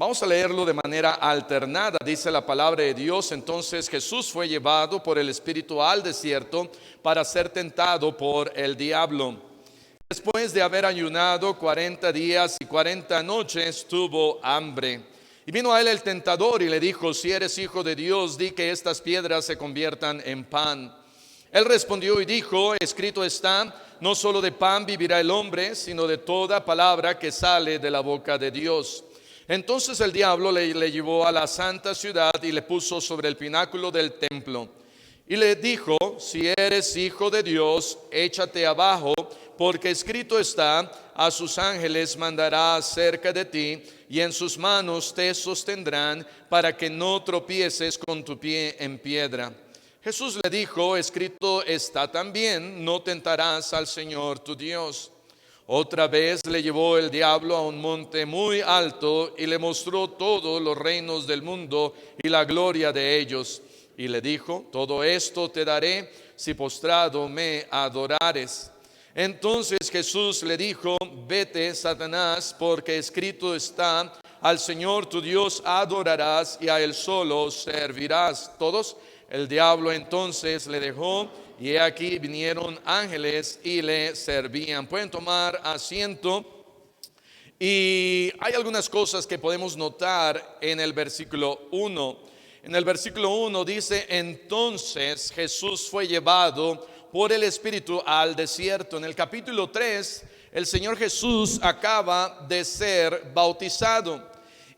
Vamos a leerlo de manera alternada. Dice la palabra de Dios: entonces Jesús fue llevado por el Espíritu al desierto para ser tentado por el diablo. Después de haber ayunado 40 días y 40 noches, tuvo hambre. Y vino a él el tentador y le dijo: si eres hijo de Dios, di que estas piedras se conviertan en pan. Él respondió y dijo: escrito está, no solo de pan vivirá el hombre, sino de toda palabra que sale de la boca de Dios. Entonces el diablo le llevó a la santa ciudad y le puso sobre el pináculo del templo. Y le dijo: si eres hijo de Dios, échate abajo, porque escrito está, a sus ángeles mandará cerca de ti, y en sus manos te sostendrán, para que no tropieces con tu pie en piedra. Jesús le dijo: escrito está también, no tentarás al Señor tu Dios. Otra vez le llevó el diablo a un monte muy alto y le mostró todos los reinos del mundo y la gloria de ellos. Y le dijo: todo esto te daré si postrado me adorares. Entonces Jesús le dijo: vete, Satanás, porque escrito está, al Señor tu Dios adorarás y a él solo servirás. Todos. El diablo entonces le dejó, y he aquí vinieron ángeles y le servían. Pueden tomar asiento. Y hay algunas cosas que podemos notar en el versículo 1. En el versículo 1 dice: entonces Jesús fue llevado por el Espíritu al desierto. En el capítulo 3, el Señor Jesús acaba de ser bautizado.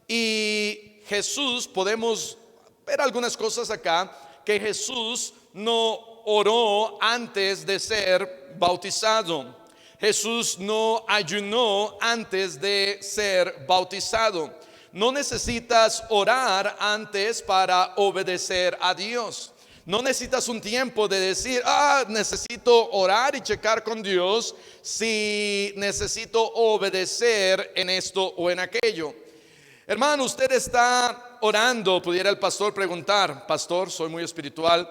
Y Jesús, podemos ver algunas cosas acá, que Jesús no oró antes de ser bautizado. Jesús no ayunó antes de ser bautizado. No necesitas orar antes para obedecer a Dios. No necesitas un tiempo de decir: necesito orar y checar con Dios si necesito obedecer en esto o en aquello. Hermano, usted está orando. Pudiera el pastor preguntar: pastor, soy muy espiritual,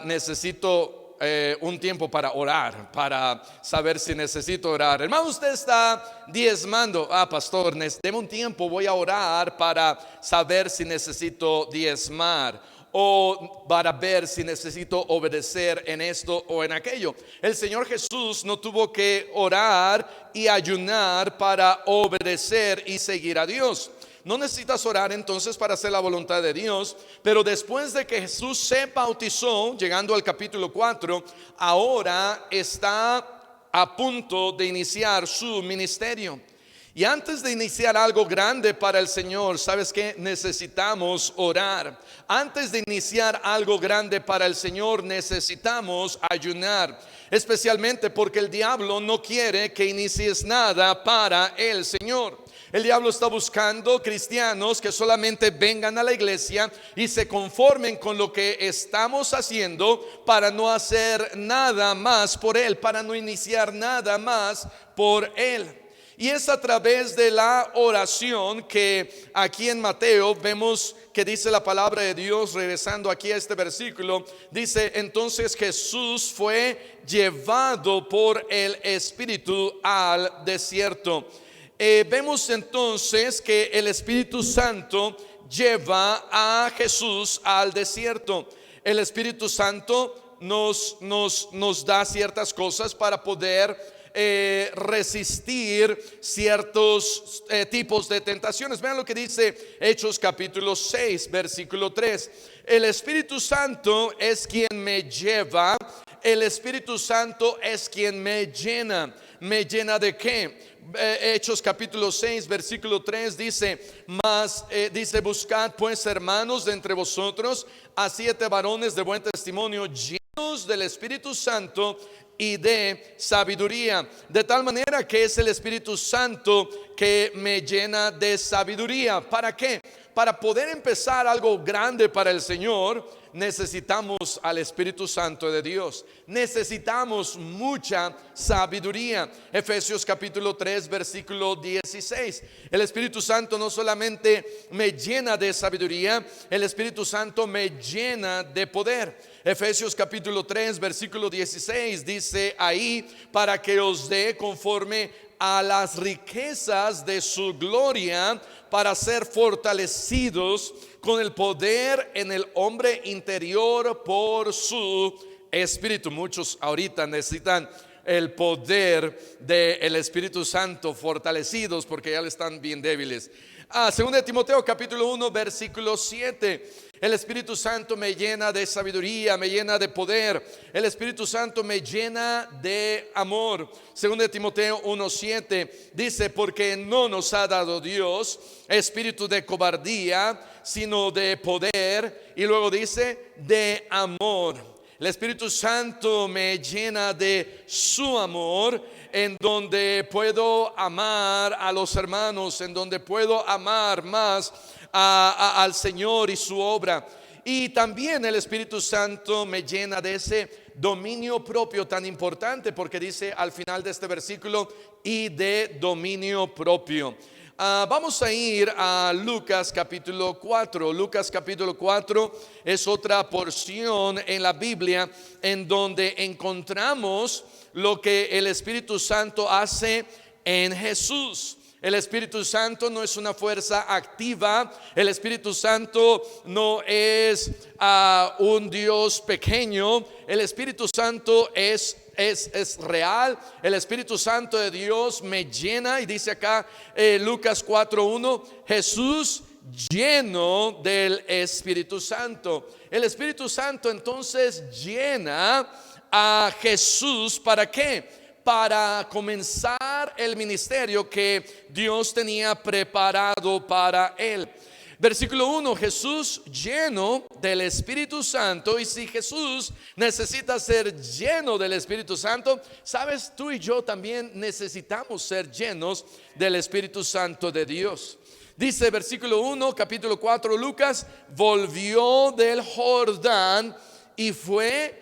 necesito un tiempo para orar, para saber si necesito orar. Hermano, usted está diezmando: pastor, deme un tiempo, voy a orar para saber si necesito diezmar, o para ver si necesito obedecer en esto o en aquello. El Señor Jesús no tuvo que orar y ayunar para obedecer y seguir a Dios. No necesitas orar entonces para hacer la voluntad de Dios. Pero después de que Jesús se bautizó, llegando al capítulo 4, ahora está a punto de iniciar su ministerio. Y antes de iniciar algo grande para el Señor, ¿sabes qué? Necesitamos orar. Antes de iniciar algo grande para el Señor, necesitamos ayunar. Especialmente porque el diablo no quiere que inicies nada para el Señor. El diablo está buscando cristianos que solamente vengan a la iglesia y se conformen con lo que estamos haciendo, para no hacer nada más por Él, para no iniciar nada más por Él. Y es a través de la oración que aquí en Mateo vemos que dice la palabra de Dios, regresando aquí a este versículo, dice: entonces Jesús fue llevado por el Espíritu al desierto. Vemos entonces que el Espíritu Santo lleva a Jesús al desierto. El Espíritu Santo nos da ciertas cosas para poder resistir ciertos tipos de tentaciones. Vean lo que dice Hechos capítulo 6 versículo 3. El Espíritu Santo es quien me lleva. El Espíritu Santo es quien me llena. ¿Me llena de qué? Hechos capítulo 6 versículo 3 dice: dice: buscad pues, hermanos, de entre vosotros a 7 varones de buen testimonio, llenos del Espíritu Santo y de sabiduría. De tal manera que es el Espíritu Santo que me llena de sabiduría. ¿Para qué? Para poder empezar algo grande para el Señor, necesitamos al Espíritu Santo de Dios. Necesitamos mucha sabiduría. Efesios capítulo 3 versículo 16. El Espíritu Santo no solamente me llena de sabiduría, el Espíritu Santo me llena de poder. Efesios capítulo 3 versículo 16 dice ahí: para que os dé conforme a las riquezas de su gloria para ser fortalecidos con el poder en el hombre interior por su Espíritu. Muchos ahorita necesitan el poder del Espíritu Santo, fortalecidos porque ya le están bien débiles. 2 Timoteo capítulo 1 versículo 7. El Espíritu Santo me llena de sabiduría, me llena de poder. El Espíritu Santo me llena de amor. 2 Timoteo 1:7 dice: porque no nos ha dado Dios espíritu de cobardía, sino de poder. Y luego dice: de amor. El Espíritu Santo me llena de su amor, en donde puedo amar a los hermanos, en donde puedo amar más al Señor y su obra. Y también el Espíritu Santo me llena de ese dominio propio tan importante, porque dice al final de este versículo: y de dominio propio. Vamos a ir a Lucas capítulo 4. Lucas capítulo 4 es otra porción en la Biblia en donde encontramos lo que el Espíritu Santo hace en Jesús. El Espíritu Santo no es una fuerza activa. El Espíritu Santo no es un Dios pequeño. El Espíritu Santo es real. El Espíritu Santo de Dios me llena. Y dice acá Lucas 4:1: Jesús lleno del Espíritu Santo. El Espíritu Santo entonces llena a Jesús. ¿Para qué? Para comenzar el ministerio que Dios tenía preparado para él. Versículo 1: Jesús lleno del Espíritu Santo. Y si Jesús necesita ser lleno del Espíritu Santo, sabes, tú y yo también necesitamos ser llenos del Espíritu Santo de Dios. Dice versículo 1, capítulo 4 Lucas: volvió del Jordán y fue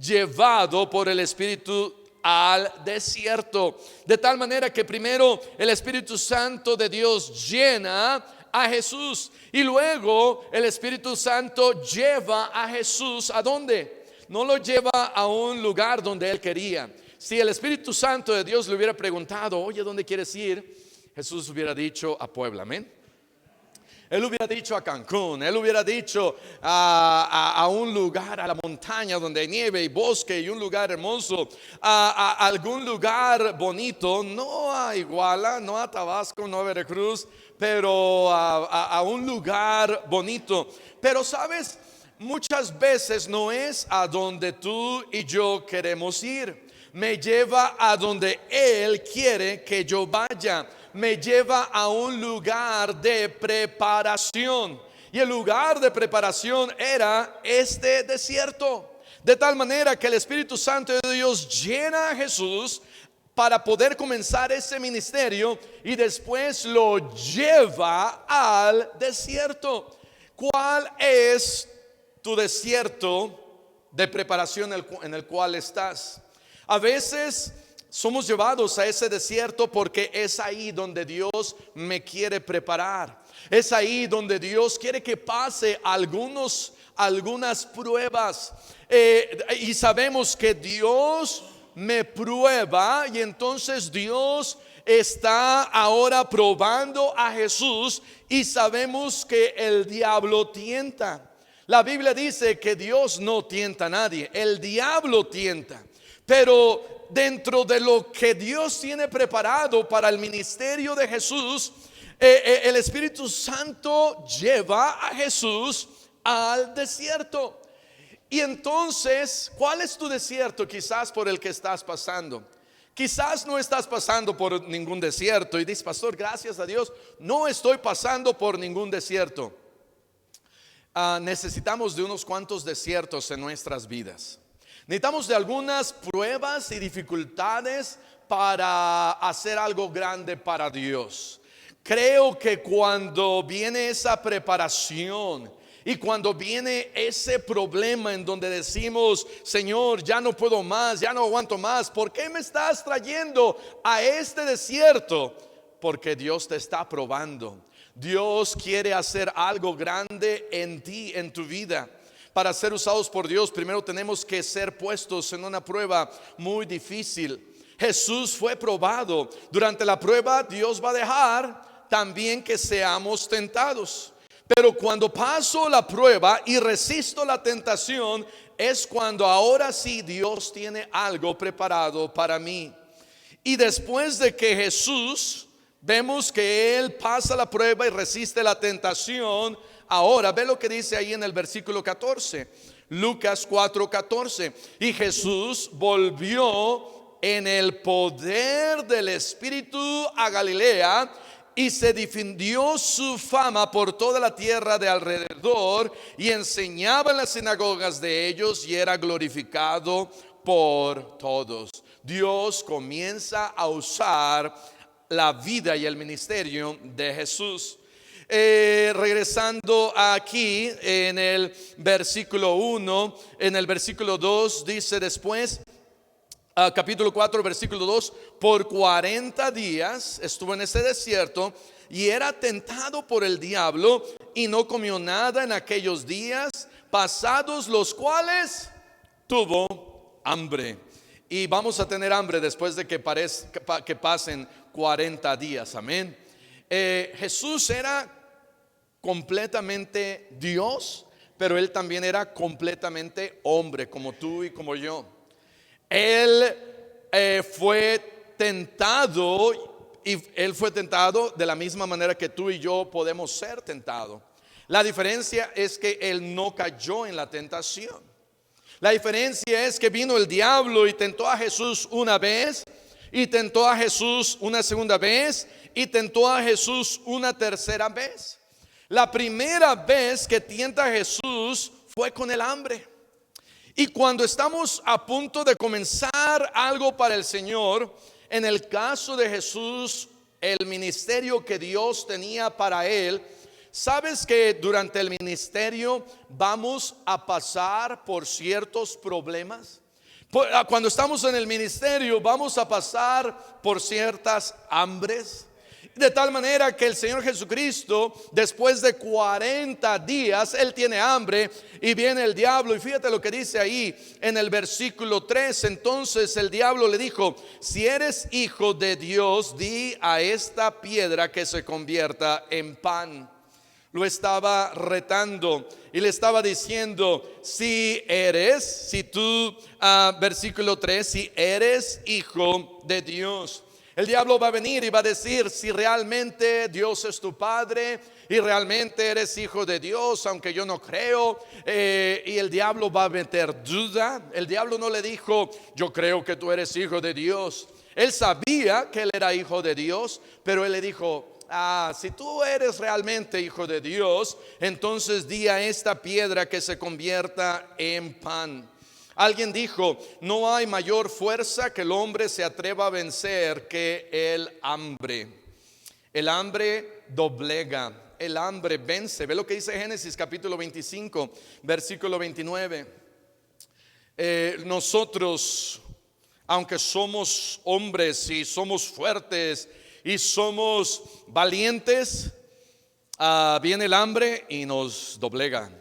llevado por el Espíritu al desierto. De tal manera que primero el Espíritu Santo de Dios llena a Jesús, y luego el Espíritu Santo lleva a Jesús. ¿A dónde? No lo lleva a un lugar donde él quería. Si el Espíritu Santo de Dios le hubiera preguntado: oye, ¿dónde quieres ir?, Jesús hubiera dicho: a Puebla. Amén. Él hubiera dicho a Cancún, él hubiera dicho a un lugar, a la montaña donde hay nieve y bosque y un lugar hermoso, a algún lugar bonito, no a Iguala, no a Tabasco, no a Veracruz, pero a un lugar bonito. Pero sabes, muchas veces no es a donde tú y yo queremos ir. Me lleva a donde Él quiere que yo vaya. Me lleva a un lugar de preparación. Y el lugar de preparación era este desierto. De tal manera que el Espíritu Santo de Dios llena a Jesús para poder comenzar ese ministerio, y después lo lleva al desierto. ¿Cuál es tu desierto de preparación en el cual estás? A veces somos llevados a ese desierto porque es ahí donde Dios me quiere preparar. Es ahí donde Dios quiere que pase algunas pruebas. Y sabemos que Dios me prueba, y entonces Dios está ahora probando a Jesús, y sabemos que el diablo tienta. La Biblia dice que Dios no tienta a nadie, el diablo tienta. Pero dentro de lo que Dios tiene preparado para el ministerio de Jesús, el Espíritu Santo lleva a Jesús al desierto. Y entonces, ¿cuál es tu desierto quizás por el que estás pasando? Quizás no estás pasando por ningún desierto y dices: pastor, gracias a Dios, no estoy pasando por ningún desierto. Necesitamos de unos cuantos desiertos en nuestras vidas. Necesitamos de algunas pruebas y dificultades para hacer algo grande para Dios. Creo que cuando viene esa preparación y cuando viene ese problema en donde decimos: Señor, ya no puedo más, ya no aguanto más, ¿por qué me estás trayendo a este desierto? Porque Dios te está probando. Dios quiere hacer algo grande en ti, en tu vida. Para ser usados por Dios, primero tenemos que ser puestos en una prueba muy difícil. Jesús fue probado. Durante la prueba Dios va a dejar también que seamos tentados. Pero cuando paso la prueba y resisto la tentación, es cuando ahora sí Dios tiene algo preparado para mí. Y después de que Jesús, vemos que Él pasa la prueba y resiste la tentación, ahora ve lo que dice ahí en el versículo 14, Lucas 4:14. Y Jesús volvió en el poder del Espíritu a Galilea, y se difundió su fama por toda la tierra de alrededor, y enseñaba en las sinagogas de ellos, y era glorificado por todos. Dios comienza a usar la vida y el ministerio de Jesús. Regresando aquí en el versículo 1, en el versículo 2 dice después, capítulo 4, versículo 2, por 40 días estuvo en ese desierto y era tentado por el diablo, y no comió nada en aquellos días, pasados los cuales tuvo hambre. Y vamos a tener hambre después de que pasen 40 días, amén. Jesús era completamente Dios, pero Él también era completamente hombre, como tú y como yo. Él fue tentado, y Él fue tentado de la misma manera que tú y yo podemos ser tentados. La diferencia es que Él no cayó en la tentación. La diferencia es que vino el diablo y tentó a Jesús una vez, y tentó a Jesús una segunda vez, y tentó a Jesús una tercera vez. La primera vez que tienta a Jesús fue con el hambre. Y cuando estamos a punto de comenzar algo para el Señor, en el caso de Jesús, el ministerio que Dios tenía para él, sabes que durante el ministerio vamos a pasar por ciertos problemas. Cuando estamos en el ministerio vamos a pasar por ciertas hambres. De tal manera que el Señor Jesucristo, después de 40 días, Él tiene hambre y viene el diablo. Y fíjate lo que dice ahí en el versículo 3. Entonces el diablo le dijo: si eres hijo de Dios, di a esta piedra que se convierta en pan. Lo estaba retando y le estaba diciendo: si tú, versículo 3, si eres hijo de Dios. El diablo va a venir y va a decir: si realmente Dios es tu padre y realmente eres hijo de Dios, aunque yo no creo, y el diablo va a meter duda. El diablo no le dijo: yo creo que tú eres hijo de Dios. Él sabía que él era hijo de Dios, pero él le dijo: si tú eres realmente hijo de Dios, entonces di a esta piedra que se convierta en pan. Alguien dijo: no hay mayor fuerza que el hombre se atreva a vencer que el hambre. El hambre doblega, el hambre vence. Ve lo que dice Génesis capítulo 25, versículo 29. Nosotros, aunque somos hombres y somos fuertes y somos valientes, viene el hambre y nos doblega.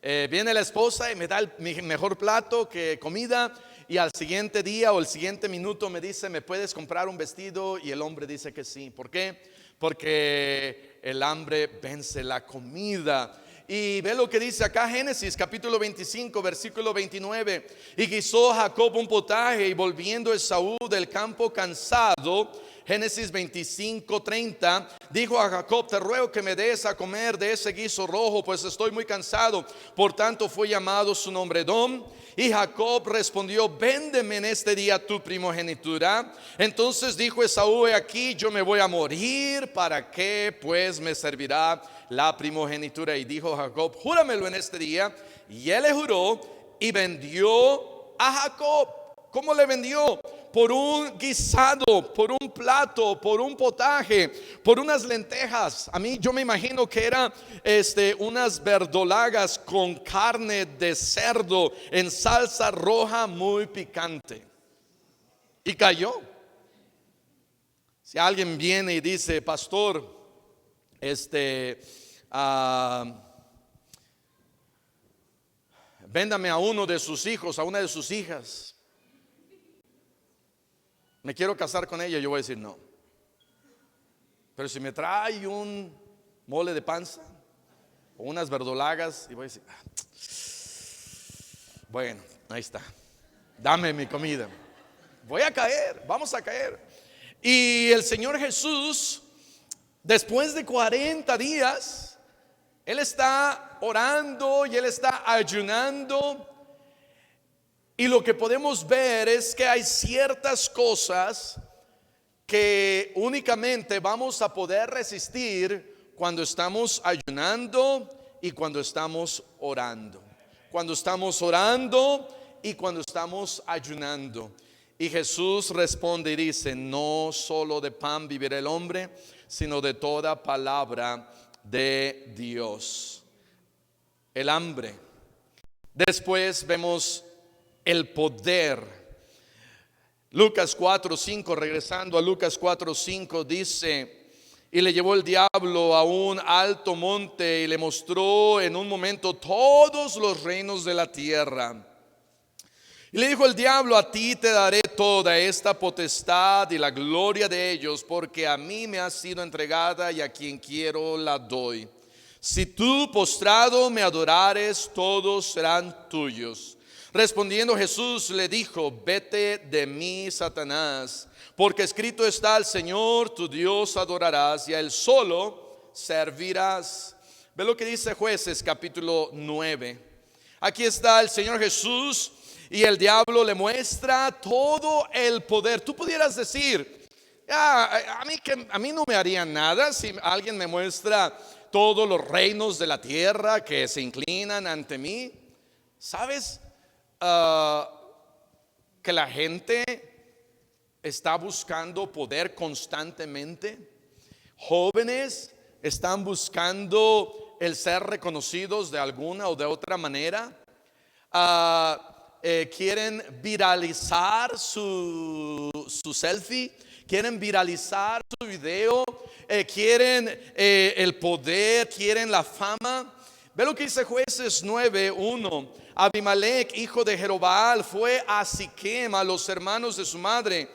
Viene la esposa y me da mi mejor plato que comida, y al siguiente día o el siguiente minuto me dice: ¿me puedes comprar un vestido? Y el hombre dice que sí. ¿Por qué? Porque el hambre vence la comida. Y ve lo que dice acá Génesis capítulo 25, versículo 29. Y guisó Jacob un potaje, y volviendo Esaú del campo cansado, Génesis 25:30, dijo a Jacob: te ruego que me des a comer de ese guiso rojo, pues estoy muy cansado. Por tanto fue llamado su nombre Edom. Y Jacob respondió: véndeme en este día tu primogenitura. Entonces dijo Esaú: he aquí, yo me voy a morir, ¿para qué pues me servirá la primogenitura? Y dijo Jacob: júramelo en este día. Y él le juró y vendió a Jacob. ¿Cómo le vendió? Por un guisado, por un plato, por un potaje, por unas lentejas. Yo me imagino que era unas verdolagas con carne de cerdo en salsa roja muy picante. Y cayó. Si alguien viene y dice: pastor, véndame a uno de sus hijos, a una de sus hijas. me quiero casar con ella, yo voy a decir no. Pero si me trae un mole de panza o unas verdolagas, y voy a decir, bueno, ahí está, dame mi comida. Voy a caer, vamos a caer. Y el Señor Jesús, después de 40 días, Él está orando y Él está ayunando. Y lo que podemos ver es que hay ciertas cosas que únicamente vamos a poder resistir cuando estamos ayunando y cuando estamos orando. Cuando estamos orando y cuando estamos ayunando. Y Jesús responde y dice: no solo de pan vivirá el hombre, sino de toda palabra de Dios. El hambre. Después vemos el poder. Lucas 4:5, regresando a Lucas 4:5, dice: y le llevó el diablo a un alto monte y le mostró en un momento todos los reinos de la tierra. Y le dijo el diablo: a ti te daré toda esta potestad y la gloria de ellos, porque a mí me ha sido entregada y a quien quiero la doy. Si tú postrado me adorares, todos serán tuyos. Respondiendo Jesús le dijo: vete de mí, Satanás, porque escrito está: al Señor tu Dios adorarás y a Él solo servirás. Ve lo que dice Jueces capítulo 9. Aquí está el Señor Jesús y el diablo le muestra todo el poder. Tú pudieras decir: a mí no me haría nada si alguien me muestra todos los reinos de la tierra que se inclinan ante mí. ¿Sabes? Que la gente está buscando poder constantemente. Jóvenes están buscando el ser reconocidos de alguna o de otra manera. Quieren viralizar su selfie, quieren viralizar su video, quieren el poder, quieren la fama. Ve lo que dice Jueces 9:1. Abimelech, hijo de Jerobbaal, fue a Siquem, a los hermanos de su madre,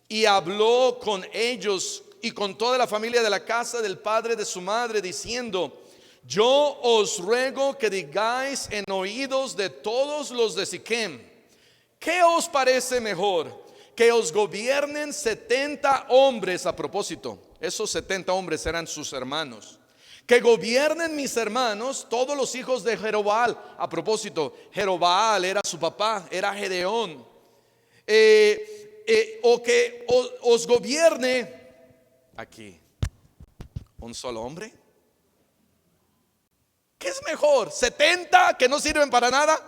y habló con ellos y con toda la familia de la casa del padre de su madre, diciendo: yo os ruego que digáis en oídos de todos los de Siquem, ¿qué os parece mejor? Que os gobiernen 70 hombres. A propósito, esos 70 hombres eran sus hermanos. Que gobiernen mis hermanos, todos los hijos de Jerobbaal. A propósito, Jerobbaal era su papá, era Gedeón. O que os gobierne aquí un solo hombre. ¿Qué es mejor? ¿70 que no sirven para nada?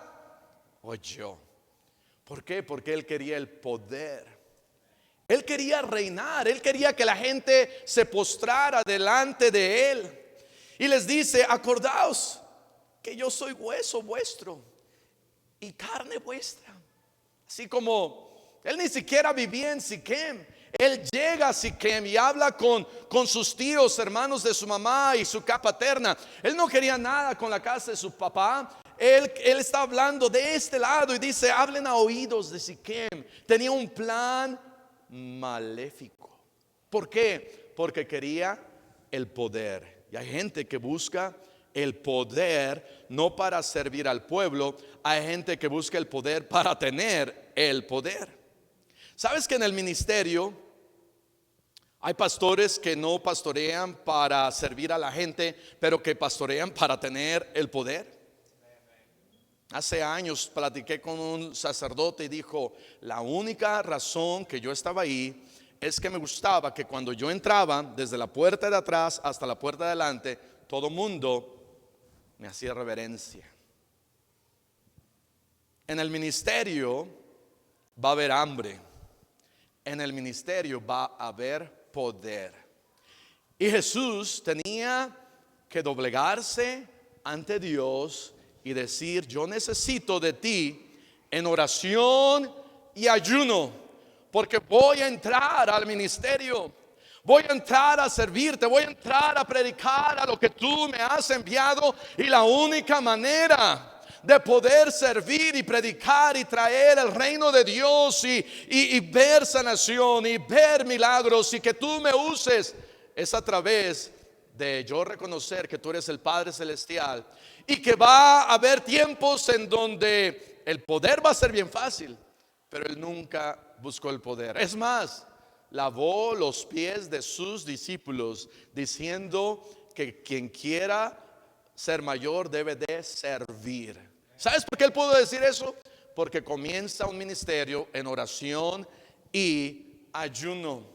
O yo. ¿Por qué? Porque él quería el poder. Él quería reinar. Él quería que la gente se postrara delante de él. Y les dice: acordaos que yo soy hueso vuestro y carne vuestra. Así como él ni siquiera vivía en Siquem, él llega a Siquem y habla con sus tíos, hermanos de su mamá y su casa paterna. Él no quería nada con la casa de su papá. Él está hablando de este lado y dice: hablen a oídos de Siquem. Tenía un plan maléfico. ¿Por qué? Porque quería el poder. Y hay gente que busca el poder no para servir al pueblo. Hay gente que busca el poder para tener el poder. ¿Sabes que en el ministerio hay pastores que no pastorean para servir a la gente, pero que pastorean para tener el poder? Hace años platiqué con un sacerdote y dijo: la única razón que yo estaba ahí es que me gustaba que cuando yo entraba, desde la puerta de atrás hasta la puerta de adelante, todo mundo me hacía reverencia. En el ministerio va a haber hambre. En el ministerio va a haber poder. Y Jesús tenía que doblegarse ante Dios y decir: yo necesito de ti en oración y ayuno. Porque voy a entrar al ministerio, voy a entrar a servirte, voy a entrar a predicar a lo que tú me has enviado. Y la única manera de poder servir y predicar y traer el reino de Dios y ver sanación y ver milagros y que tú me uses, es a través de yo reconocer que tú eres el Padre Celestial y que va a haber tiempos en donde el poder va a ser bien fácil, pero él nunca buscó el poder. Es más, lavó los pies de sus discípulos diciendo que quien quiera ser mayor debe de servir. ¿Sabes por qué él pudo decir eso? Porque comienza un ministerio en oración y ayuno.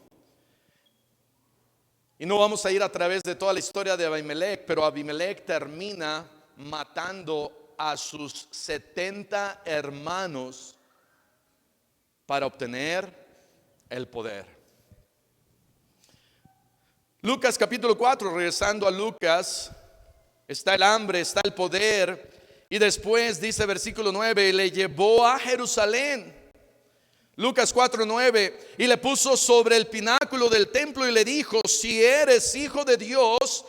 Y no vamos a ir a través de toda la historia de Abimelech, pero Abimelech termina matando a sus 70 hermanos para obtener el poder. Lucas capítulo 4, regresando a Lucas, está el hambre, está el poder, y después dice versículo 9, le llevó a Jerusalén. Lucas 4:9, y le puso sobre el pináculo del templo y le dijo: si eres hijo de Dios,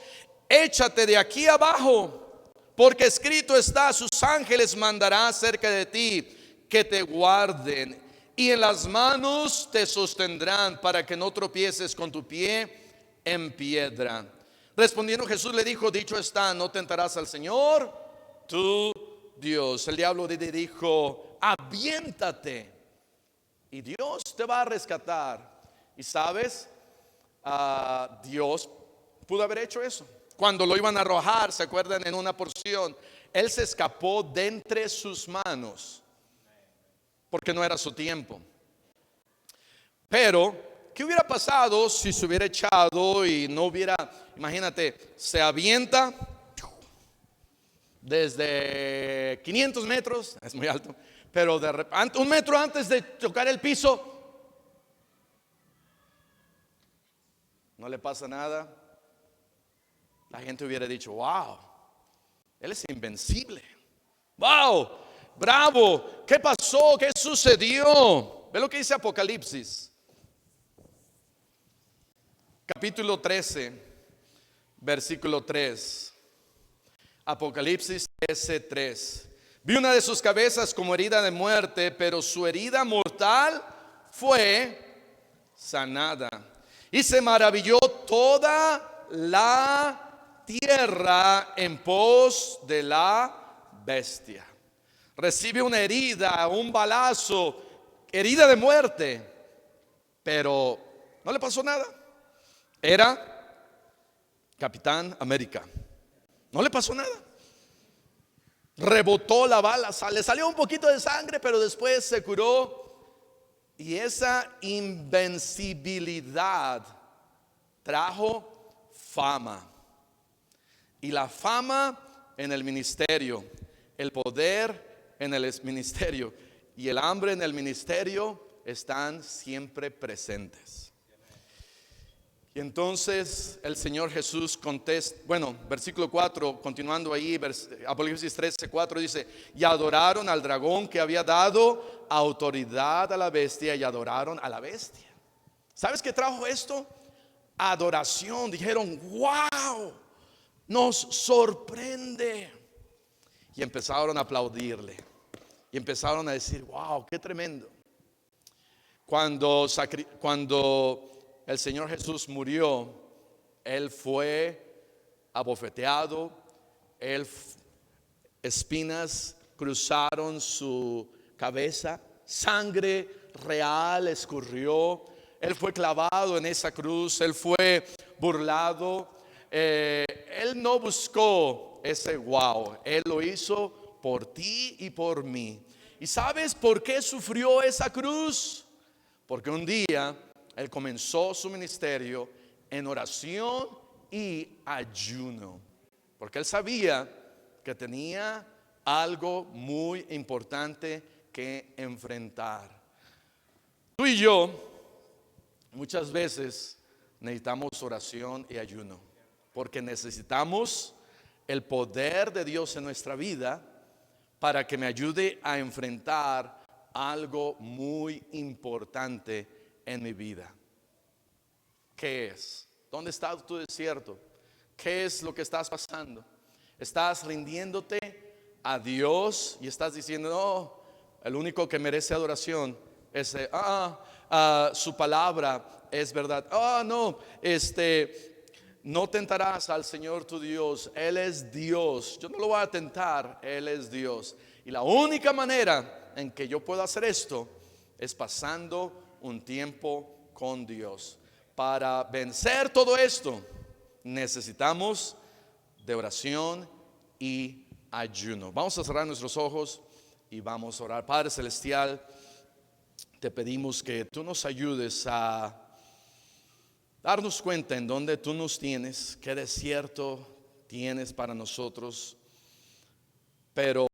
échate de aquí abajo, porque escrito está: sus ángeles mandará cerca de ti que te guarden, y en las manos te sostendrán para que no tropieces con tu pie en piedra. Respondiendo Jesús le dijo: dicho está, no tentarás al Señor tu Dios. El diablo le dijo: aviéntate y Dios te va a rescatar. Y sabes, Dios pudo haber hecho eso. Cuando lo iban a arrojar, se acuerdan, en una porción, él se escapó de entre sus manos porque no era su tiempo. Pero ¿qué hubiera pasado si se hubiera echado y no hubiera, imagínate, se avienta desde 500 metros, es muy alto, pero de repente, un metro antes de tocar el piso, no le pasa nada? La gente hubiera dicho: wow, él es invencible. Wow, bravo, ¿qué pasó? ¿Qué sucedió? Ve lo que dice Apocalipsis capítulo 13, versículo 3. Apocalipsis 13:3. Vi una de sus cabezas como herida de muerte, pero su herida mortal fue sanada. Y se maravilló toda la tierra en pos de la bestia. Recibe una herida, un balazo, herida de muerte, pero no le pasó nada. Era Capitán América. No le pasó nada. Rebotó la bala, le salió un poquito de sangre, pero después se curó. Y esa invencibilidad trajo fama. Y la fama en el ministerio, el poder en el ministerio y el hambre en el ministerio están siempre presentes. Y entonces el Señor Jesús contesta, bueno, versículo 4, continuando ahí, Apocalipsis 13:4 dice: y adoraron al dragón que había dado autoridad a la bestia, y adoraron a la bestia. ¿Sabes qué trajo esto? Adoración. Dijeron: wow, nos sorprende. Y empezaron a aplaudirle. Y empezaron a decir: wow, qué tremendo. Cuando el Señor Jesús murió, él fue abofeteado, espinas cruzaron su cabeza, sangre real escurrió, él fue clavado en esa cruz, él fue burlado. Él no buscó ese wow, él lo hizo por ti y por mí. ¿Y sabes por qué sufrió esa cruz? Porque un día él comenzó su ministerio en oración y ayuno, porque él sabía que tenía algo muy importante que enfrentar. Tú y yo muchas veces necesitamos oración y ayuno, porque necesitamos el poder de Dios en nuestra vida para que me ayude a enfrentar algo muy importante en mi vida. ¿Qué es? ¿Dónde está tu desierto? ¿Qué es lo que estás pasando? ¿Estás rindiéndote a Dios y estás diciendo, no, el único que merece adoración es su palabra es verdad. No, no tentarás al Señor tu Dios. Él es Dios. Yo no lo voy a tentar. Él es Dios. Y la única manera en que yo puedo hacer esto es pasando un tiempo con Dios. Para vencer todo esto necesitamos de oración y ayuno. Vamos a cerrar nuestros ojos y vamos a orar. Padre Celestial, te pedimos que tú nos ayudes a darnos cuenta en dónde tú nos tienes, qué desierto tienes para nosotros, pero